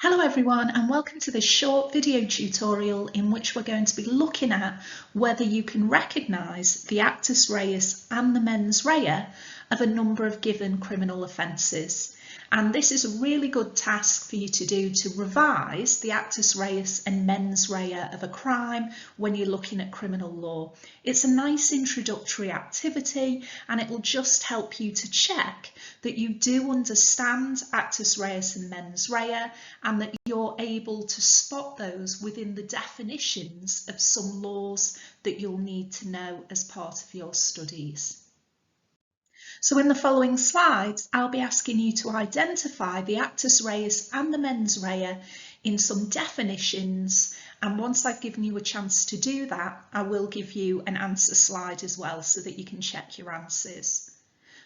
Hello everyone, and welcome to this short video tutorial in which we're going to be looking at whether you can recognise the actus reus and the mens rea of a number of given criminal offences. And this is a really good task for you to do to revise the actus reus and mens rea of a crime when you're looking at criminal law. It's a nice introductory activity and it will just help you to check that you do understand actus reus and mens rea and that you're able to spot those within the definitions of some laws that you'll need to know as part of your studies. So in the following slides, I'll be asking you to identify the actus reus and the mens rea in some definitions, and once I've given you a chance to do that, I will give you an answer slide as well so that you can check your answers.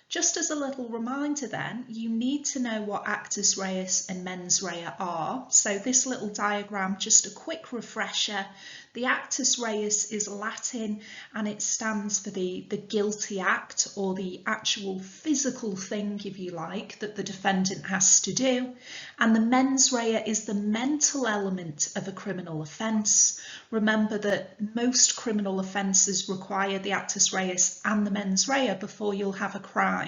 Just as a little reminder then, you need to know what actus reus and mens rea are. So this little diagram, just a quick refresher. The actus reus is Latin and it stands for the guilty act, or the actual physical thing, if you like, that the defendant has to do. And the mens rea is the mental element of a criminal offence. Remember that most criminal offences require the actus reus and the mens rea before you'll have a crime.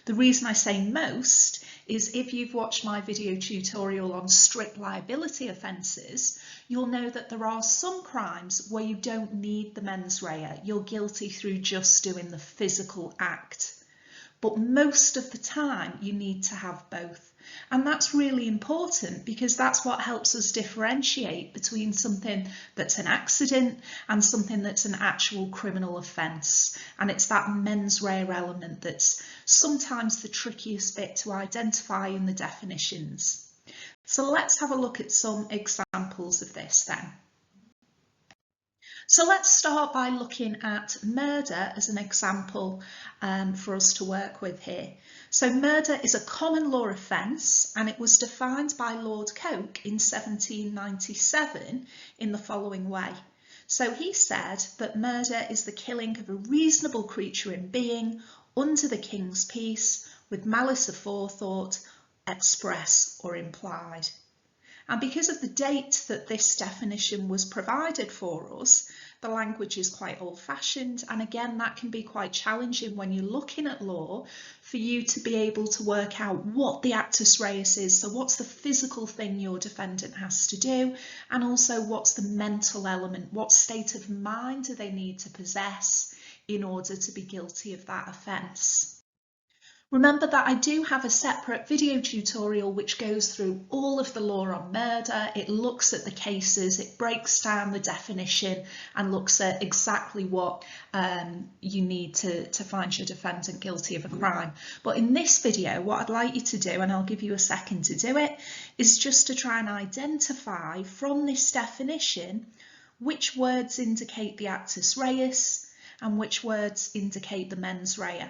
The reason I say most is if you've watched my video tutorial on strict liability offences, you'll know that there are some crimes where you don't need the mens rea. You're guilty through just doing the physical act. But most of the time you need to have both. And that's really important because that's what helps us differentiate between something that's an accident and something that's an actual criminal offence. And it's that mens rea element that's sometimes the trickiest bit to identify in the definitions. So let's have a look at some examples of this then. So let's start by looking at murder as an example for us to work with here. So murder is a common law offence and it was defined by Lord Coke in 1797 in the following way. So he said that murder is the killing of a reasonable creature in being under the king's peace with malice aforethought, express or implied. And because of the date that this definition was provided for us, the language is quite old-fashioned, and again that can be quite challenging when you're looking at law for you to be able to work out what the actus reus is. So what's the physical thing your defendant has to do, and also what's the mental element, what state of mind do they need to possess in order to be guilty of that offence. Remember that I do have a separate video tutorial which goes through all of the law on murder. It looks at the cases, it breaks down the definition and looks at exactly what you need to find your defendant guilty of a crime. But in this video, what I'd like you to do, and I'll give you a second to do it, is just to try and identify from this definition which words indicate the actus reus and which words indicate the mens rea.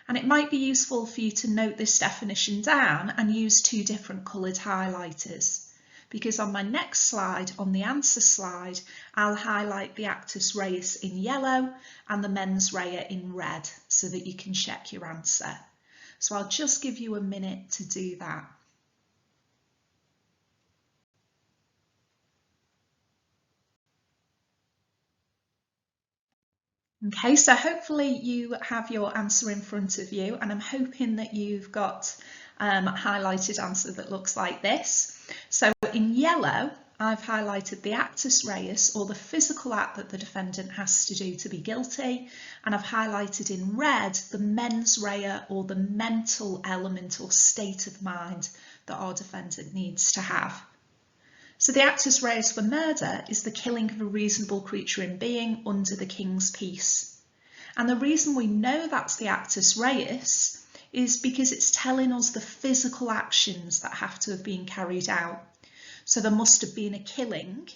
And it might be useful for you to note this definition down and use two different coloured highlighters, because on my next slide, on the answer slide, I'll highlight the actus reus in yellow and the mens rea in red so that you can check your answer. So I'll just give you a minute to do that. Okay, so hopefully you have your answer in front of you, and I'm hoping that you've got a highlighted answer that looks like this. So in yellow, I've highlighted the actus reus, or the physical act that the defendant has to do to be guilty, and I've highlighted in red the mens rea, or the mental element or state of mind that our defendant needs to have. So the actus reus for murder is the killing of a reasonable creature in being under the king's peace. And the reason we know that's the actus reus is because it's telling us the physical actions that have to have been carried out. So there must have been a killing,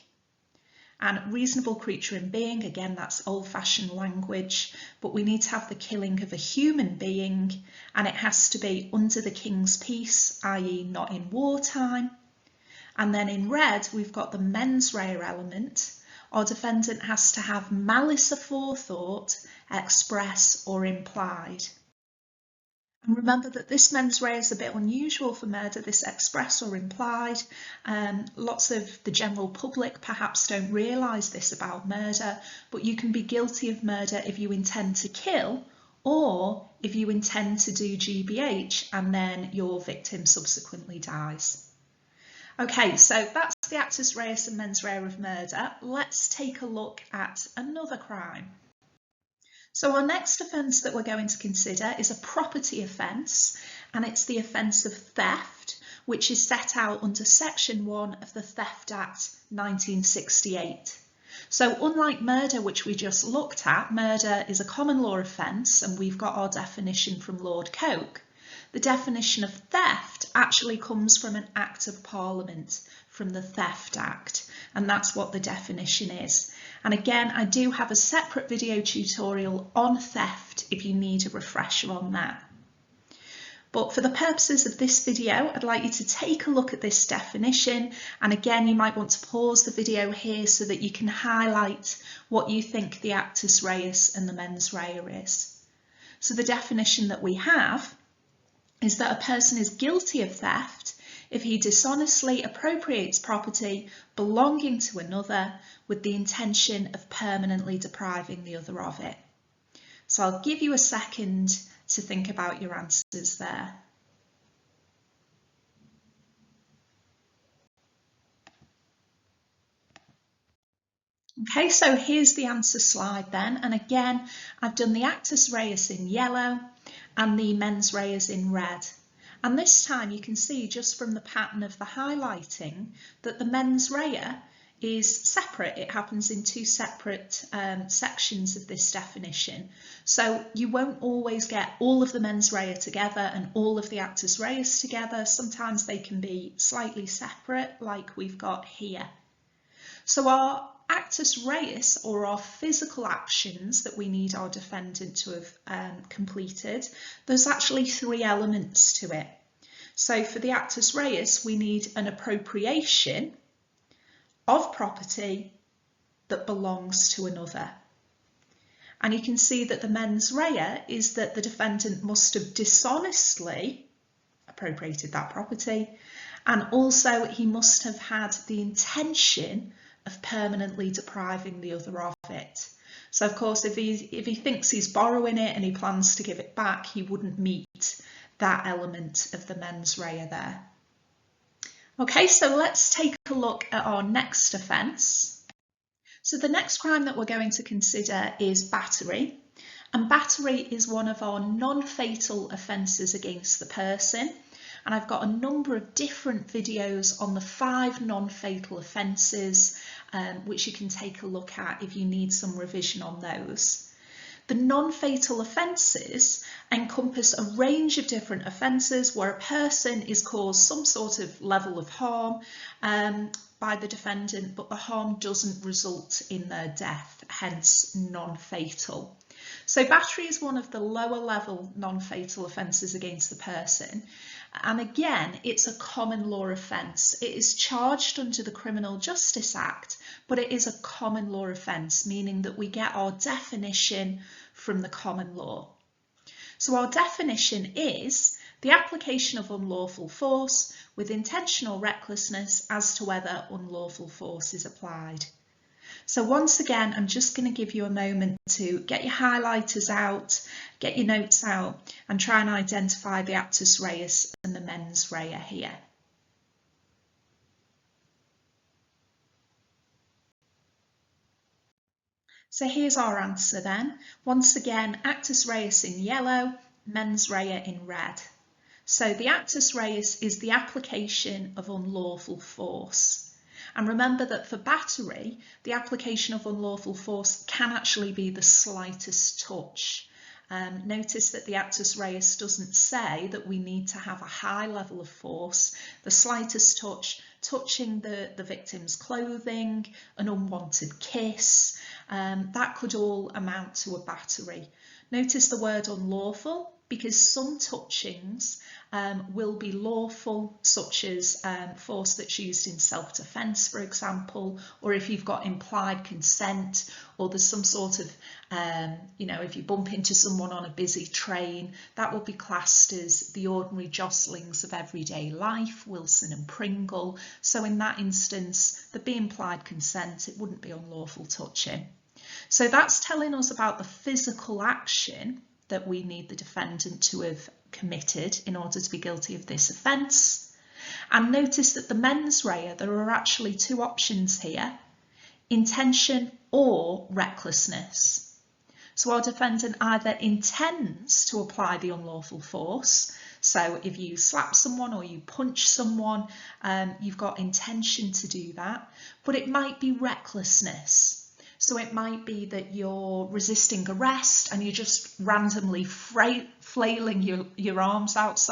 and reasonable creature in being, again, that's old-fashioned language, but we need to have the killing of a human being, and it has to be under the king's peace, i.e. not in wartime. And then in red, we've got the mens rea element. Our defendant has to have malice aforethought, express or implied. And remember that this mens rea is a bit unusual for murder, this express or implied. Lots of the general public perhaps don't realise this about murder, but you can be guilty of murder if you intend to kill or if you intend to do GBH and then your victim subsequently dies. Okay, so that's the actus reus and mens rea of murder. Let's take a look at another crime. So our next offence that we're going to consider is a property offence, and it's the offence of theft, which is set out under Section 1 of the Theft Act 1968. So unlike murder, which we just looked at, murder is a common law offence, and we've got our definition from Lord Coke. The definition of theft actually comes from an Act of Parliament, from the Theft Act, and that's what the definition is. And again, I do have a separate video tutorial on theft if you need a refresher on that. But for the purposes of this video, I'd like you to take a look at this definition. And again, you might want to pause the video here so that you can highlight what you think the actus reus and the mens rea is. So the definition that we have is that a person is guilty of theft if he dishonestly appropriates property belonging to another with the intention of permanently depriving the other of it. So I'll give you a second to think about your answers there. Okay, so here's the answer slide then, and again I've done the actus reus in yellow and the mens reus in red. And this time you can see just from the pattern of the highlighting that the mens rea is separate. It happens in two separate sections of this definition. So you won't always get all of the mens rea together and all of the actus reus together. Sometimes they can be slightly separate, like we've got here. So our actus reus, or our physical actions that we need our defendant to have completed, there's actually three elements to it. So for the actus reus, we need an appropriation of property that belongs to another. And you can see that the mens rea is that the defendant must have dishonestly appropriated that property, and also he must have had the intention of permanently depriving the other of it. So of course, if he thinks he's borrowing it and he plans to give it back, he wouldn't meet that element of the mens rea there. Okay, so let's take a look at our next offence. So the next crime that we're going to consider is battery. And battery is one of our non-fatal offences against the person. And I've got a number of different videos on the 5 non-fatal offences, which you can take a look at if you need some revision on those. The non-fatal offences encompass a range of different offences where a person is caused some sort of level of harm by the defendant, but the harm doesn't result in their death, hence non-fatal. So battery is one of the lower level non-fatal offences against the person. And again, it's a common law offence. It is charged under the Criminal Justice Act, but it is a common law offence, meaning that we get our definition from the common law. So our definition is the application of unlawful force with intentional recklessness as to whether unlawful force is applied. So once again, I'm just going to give you a moment to get your highlighters out, get your notes out, and try and identify the actus reus and the mens rea here. So here's our answer then. Once again, actus reus in yellow, mens rea in red. So the actus reus is the application of unlawful force. And remember that for battery, the application of unlawful force can actually be the slightest touch. Notice that the actus reus doesn't say that we need to have a high level of force. The slightest touch, touching the victim's clothing, an unwanted kiss, that could all amount to a battery. Notice the word unlawful. because some touchings will be lawful, such as force that's used in self-defence, for example, or if you've got implied consent, or there's some sort of, if you bump into someone on a busy train, that will be classed as the ordinary jostlings of everyday life, Wilson and Pringle. So in that instance, there'd be implied consent, it wouldn't be unlawful touching. So that's telling us about the physical action that we need the defendant to have committed in order to be guilty of this offence. And notice that the mens rea, there are actually two options here, intention or recklessness. So our defendant either intends to apply the unlawful force, so if you slap someone or you punch someone, you've got intention to do that, but it might be recklessness. So it might be that you're resisting arrest and you're just randomly flailing your arms out,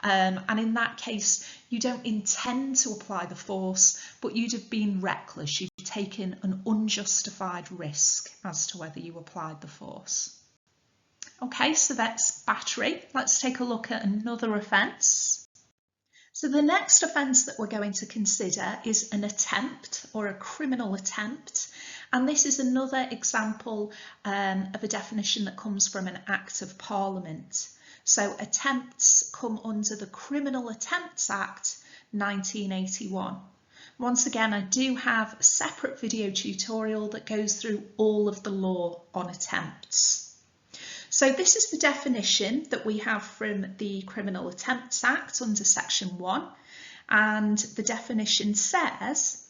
and in that case you don't intend to apply the force, but you'd have been reckless, you've taken an unjustified risk as to whether you applied the force. Okay, so that's battery. Let's take a look at another offence. So the next offence that we're going to consider is an attempt or a criminal attempt. And this is another example of a definition that comes from an Act of Parliament. So attempts come under the Criminal Attempts Act 1981. Once again, I do have a separate video tutorial that goes through all of the law on attempts. So this is the definition that we have from the Criminal Attempts Act under Section 1. And the definition says,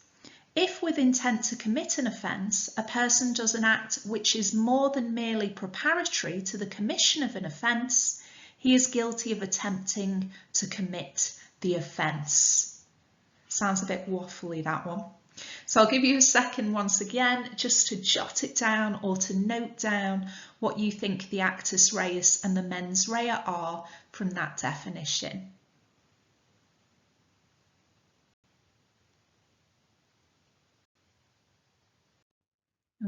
if with intent to commit an offence, a person does an act which is more than merely preparatory to the commission of an offence, he is guilty of attempting to commit the offence. Sounds a bit waffly, that one. So I'll give you a second once again, just to jot it down or to note down what you think the actus reus and the mens rea are from that definition.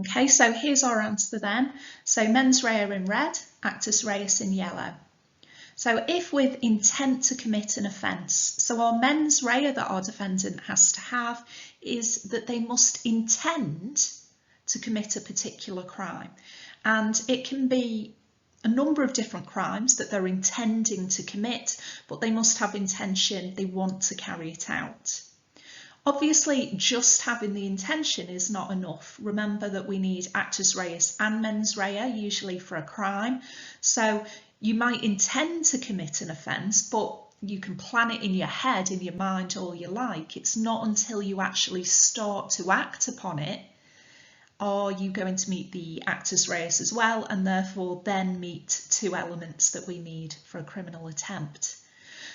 Okay, so here's our answer then. So mens rea in red, actus reus in yellow. So if with intent to commit an offence, so our mens rea that our defendant has to have is that they must intend to commit a particular crime. And it can be a number of different crimes that they're intending to commit, but they must have intention, they want to carry it out. Obviously, just having the intention is not enough. Remember that we need actus reus and mens rea, usually for a crime. So you might intend to commit an offence, but you can plan it in your head, in your mind, all you like. It's not until you actually start to act upon it are you going to meet the actus reus as well, and therefore then meet two elements that we need for a criminal attempt.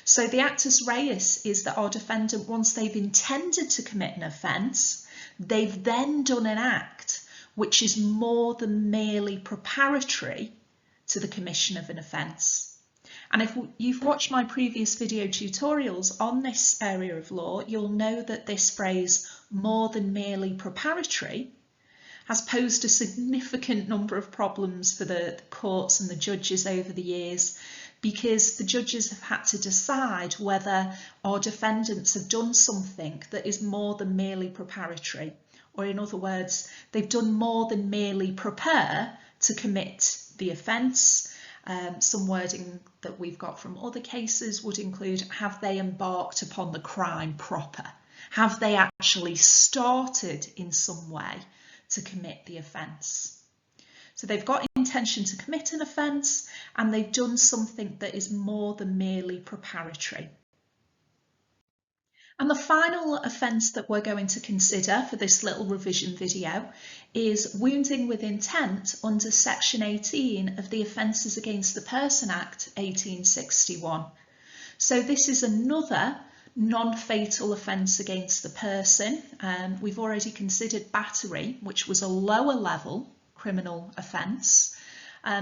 So the actus reus is that our defendant, once they've intended to commit an offence, they've then done an act which is more than merely preparatory to the commission of an offence. And if you've watched my previous video tutorials on this area of law, you'll know that this phrase, more than merely preparatory, has posed a significant number of problems for the courts and the judges over the years, because the judges have had to decide whether our defendants have done something that is more than merely preparatory, or in other words, they've done more than merely prepare to commit the offence. Some wording that we've got from other cases would include, have they embarked upon the crime proper? Have they actually started in some way to commit the offence? So they've got intention to commit an offence and they've done something that is more than merely preparatory. And the final offence that we're going to consider for this little revision video is wounding with intent under Section 18 of the Offences Against the Person Act 1861. So this is another non-fatal offence against the person. We've already considered battery, which was a lower level criminal offence.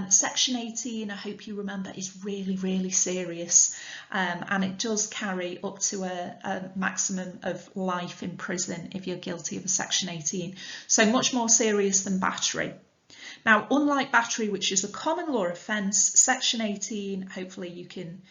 Section 18, I hope you remember, is really, really serious, and it does carry up to a maximum of life in prison if you're guilty of a Section 18. So much more serious than battery. Now, unlike battery, which is a common law offence, Section 18, hopefully you can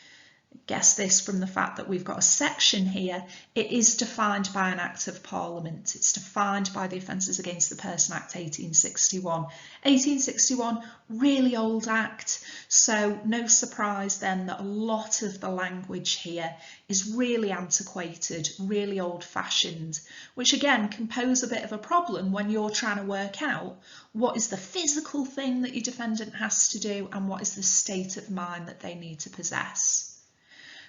guess this from the fact that we've got a section here, it is defined by an Act of Parliament. It's defined by the Offences Against the Person Act 1861. 1861, really old Act, so no surprise then that a lot of the language here is really antiquated, really old-fashioned, which again can pose a bit of a problem when you're trying to work out what is the physical thing that your defendant has to do and what is the state of mind that they need to possess.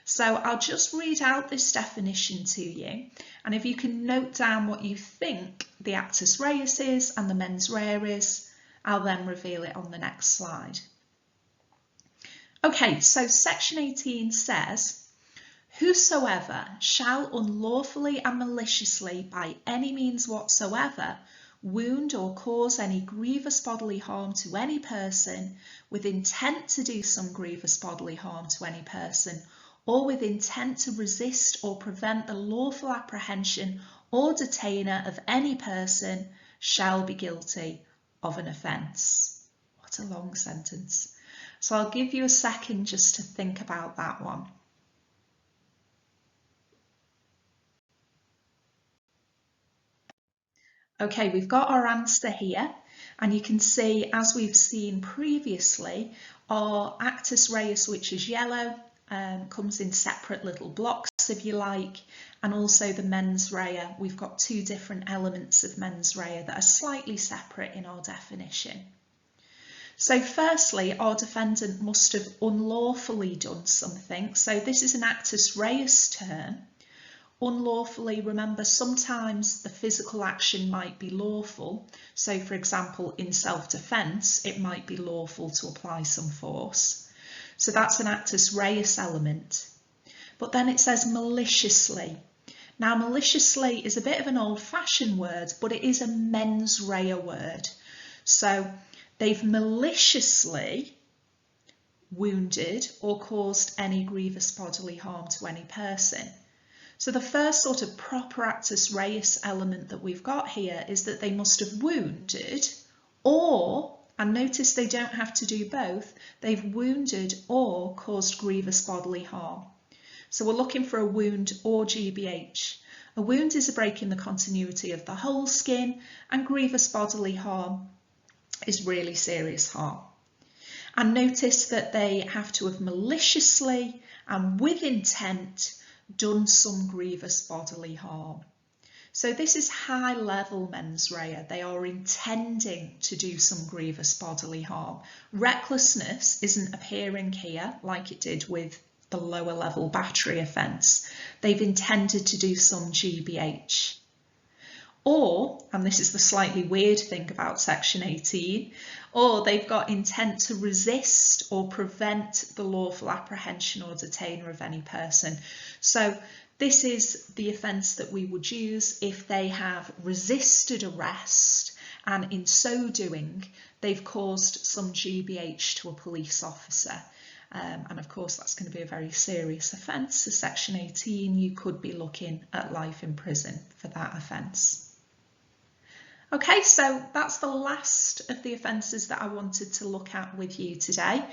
So I'll just read out this definition to you, and if you can note down what you think the Actus Reus is and the mens rea is, I'll then reveal it on the next slide. Okay, so section 18 says, whosoever shall unlawfully and maliciously by any means whatsoever wound or cause any grievous bodily harm to any person with intent to do some grievous bodily harm to any person, or with intent to resist or prevent the lawful apprehension or detainer of any person, shall be guilty of an offence. What a long sentence. So I'll give you a second just to think about that one. Okay, we've got our answer here, and you can see, as we've seen previously, our Actus Reus, which is yellow, comes in separate little blocks, if you like, and also the mens rea. We've got two different elements of mens rea that are slightly separate in our definition. So firstly, our defendant must have unlawfully done something. So this is an Actus Reus term. Unlawfully, remember, sometimes the physical action might be lawful. So for example, in self-defense, it might be lawful to apply some force. So that's an Actus Reus element. But then it says maliciously. Now maliciously is a bit of an old-fashioned word, but it is a mens rea word. So they've maliciously wounded or caused any grievous bodily harm to any person. So the first sort of proper Actus Reus element that we've got here is that they must have wounded or, and notice they don't have to do both, they've wounded or caused grievous bodily harm. So we're looking for a wound or GBH. A wound is a break in the continuity of the whole skin, and grievous bodily harm is really serious harm. And notice that they have to have maliciously and with intent done some grievous bodily harm. So this is high level mens rea. They are intending to do some grievous bodily harm. Recklessness isn't appearing here like it did with the lower level battery offence. They've intended to do some GBH. Or, and this is the slightly weird thing about section 18, or they've got intent to resist or prevent the lawful apprehension or detainer of any person. So this is the offence that we would use if they have resisted arrest and in so doing they've caused some GBH to a police officer. And of course that's going to be a very serious offence. So section 18, you could be looking at life in prison for that offence. Okay, so that's the last of the offences that I wanted to look at with you today.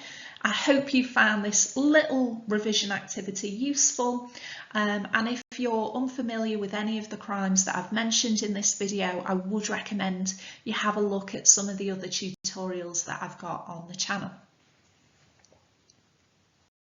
I hope you found this little revision activity useful, and if you're unfamiliar with any of the crimes that I've mentioned in this video, I would recommend you have a look at some of the other tutorials that I've got on the channel.